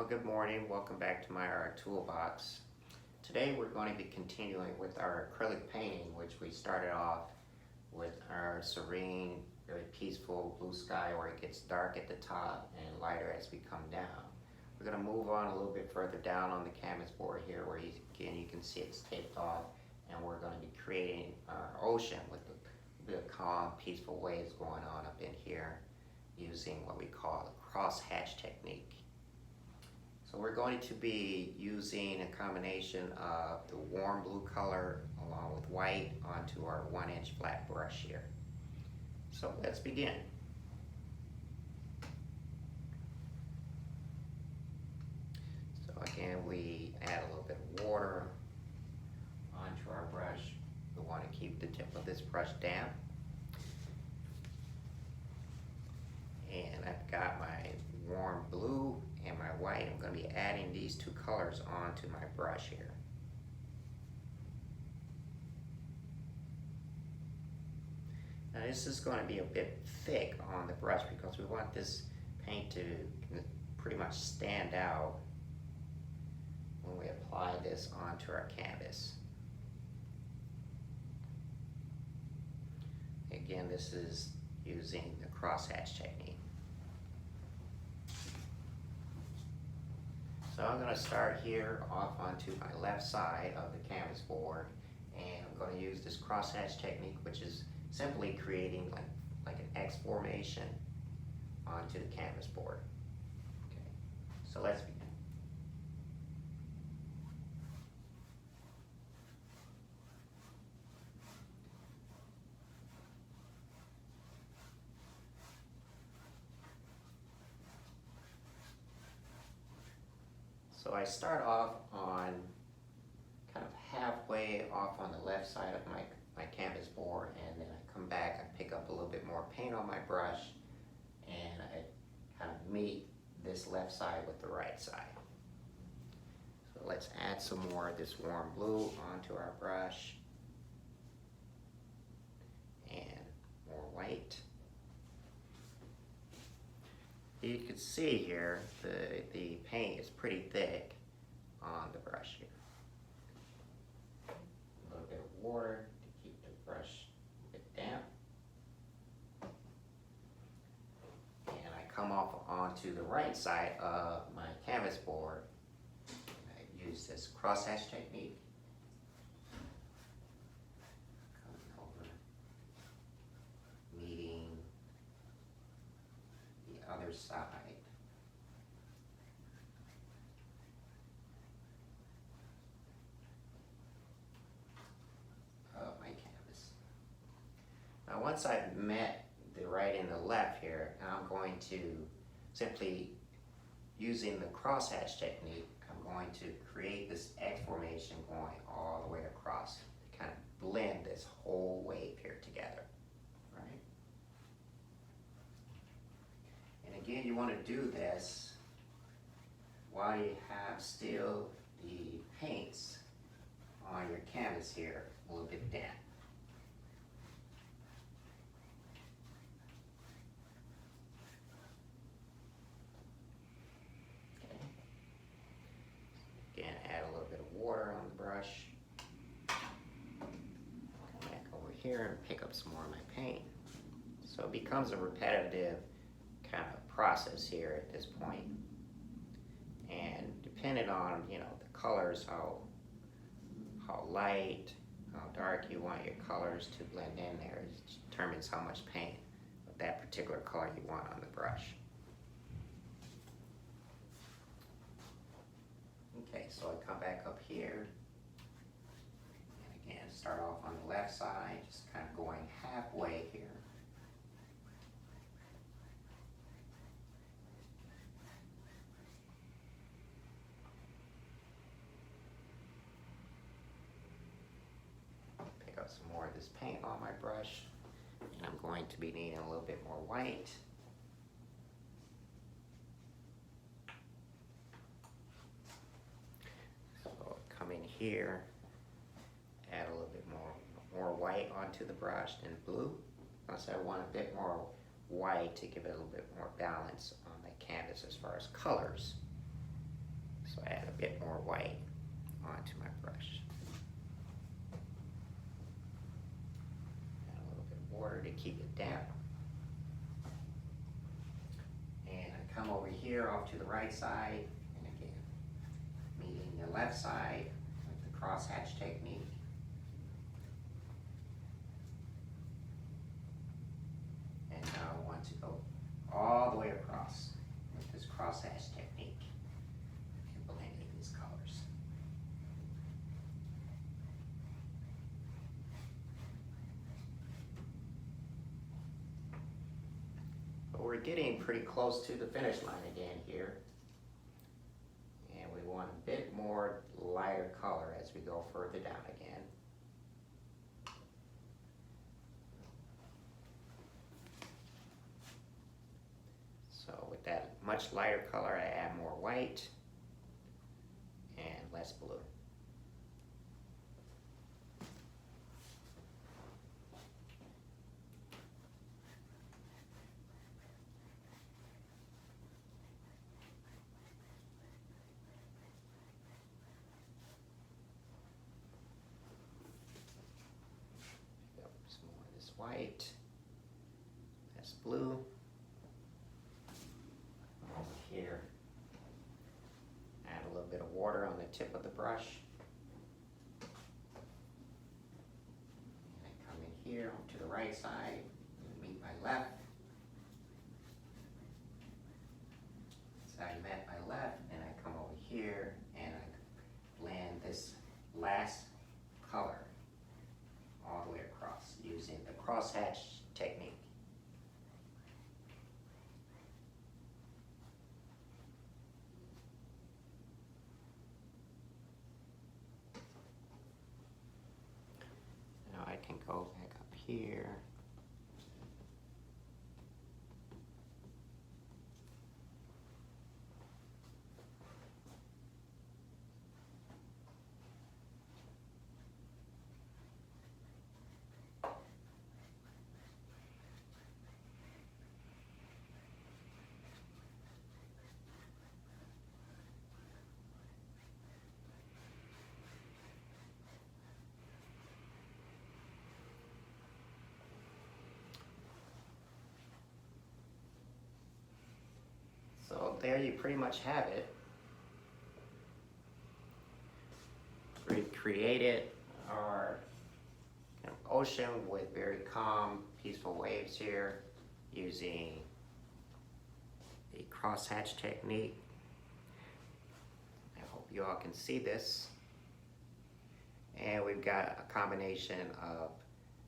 Well, good morning. Welcome back to my art toolbox. Today we're going to be continuing with our acrylic painting, which we started off with our serene, very peaceful blue sky where it gets dark at the top and lighter as we come down. We're going to move on a little bit further down on the canvas board here where you can see it's taped off, and we're going to be creating our ocean with a bit of calm, peaceful waves going on up in here using what we call the crosshatch technique. So we're going to be using a combination of the warm blue color along with white onto our 1-inch flat brush here. So let's begin. So again, we add a little bit of water onto our brush. We want to keep the tip of this brush damp. And I've got my warm blue and my white. I'm going to be adding these two colors onto my brush here. Now this is going to be a bit thick on the brush because we want this paint to pretty much stand out when we apply this onto our canvas. Again, this is using the crosshatch technique. So I'm going to start here off onto my left side of the canvas board, and I'm going to use this crosshatch technique, which is simply creating like an X formation onto the canvas board. Okay, so let's begin. So I start off on kind of halfway off on the left side of my canvas board, and then I come back and pick up a little bit more paint on my brush, and I kind of meet this left side with the right side. So let's add some more of this warm blue onto our brush, and more white. You can see here the paint is pretty thick on the brush here. A little bit of water to keep the brush a bit damp. And I come off onto the right side of my canvas board. I use this crosshatch technique. Coming over, meeting the other side. Of my canvas. Now once I've met the right and the left here, I'm going to simply, using the crosshatch technique, I'm going to create this X formation going all the way across to kind of blend this whole wave here together. And again, you want to do this while you have still the paints on your canvas here a little bit damp. Okay. Again, add a little bit of water on the brush. Come back over here and pick up some more of my paint. So it becomes a repetitive kind of process here at this point, and depending on the colors, how light, how dark you want your colors to blend in there, it determines how much paint of that particular color you want on the brush. Okay, so I come back up here, and again start off on the left side, just kind of going halfway here. Some more of this paint on my brush, and I'm going to be needing a little bit more white. So come in here, add a little bit more white onto the brush than blue. So I want a bit more white to give it a little bit more balance on the canvas as far as colors. So I add a bit more white onto my brush. Add a little bit of water to keep it damp. And I come over here off to the right side, and again, meeting the left side with the crosshatch technique. And now I want to go all the way across with this crosshatch technique and blending these colors. But we're getting pretty close to the finish line again here. And we want a bit more lighter color as we go further down again. So with that much lighter color, I add more white and less blue. Pick up some more of this white, less blue. Here, add a little bit of water on the tip of the brush, and I come in here to the right side and meet my left. So I met my left, and I come over here and I blend this last color all the way across using the crosshatch technique. I can go back up here. So there you pretty much have it. We created our ocean with very calm, peaceful waves here using the crosshatch technique. I hope you all can see this. And we've got a combination of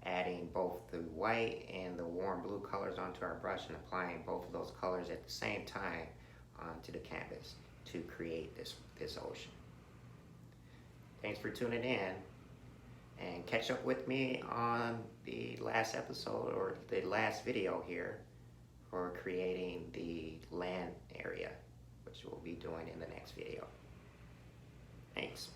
adding both the white and the warm blue colors onto our brush and applying both of those colors at the same time onto the canvas to create this ocean. Thanks for tuning in, and catch up with me on the last episode or the last video here for creating the land area, which we'll be doing in the next video. Thanks.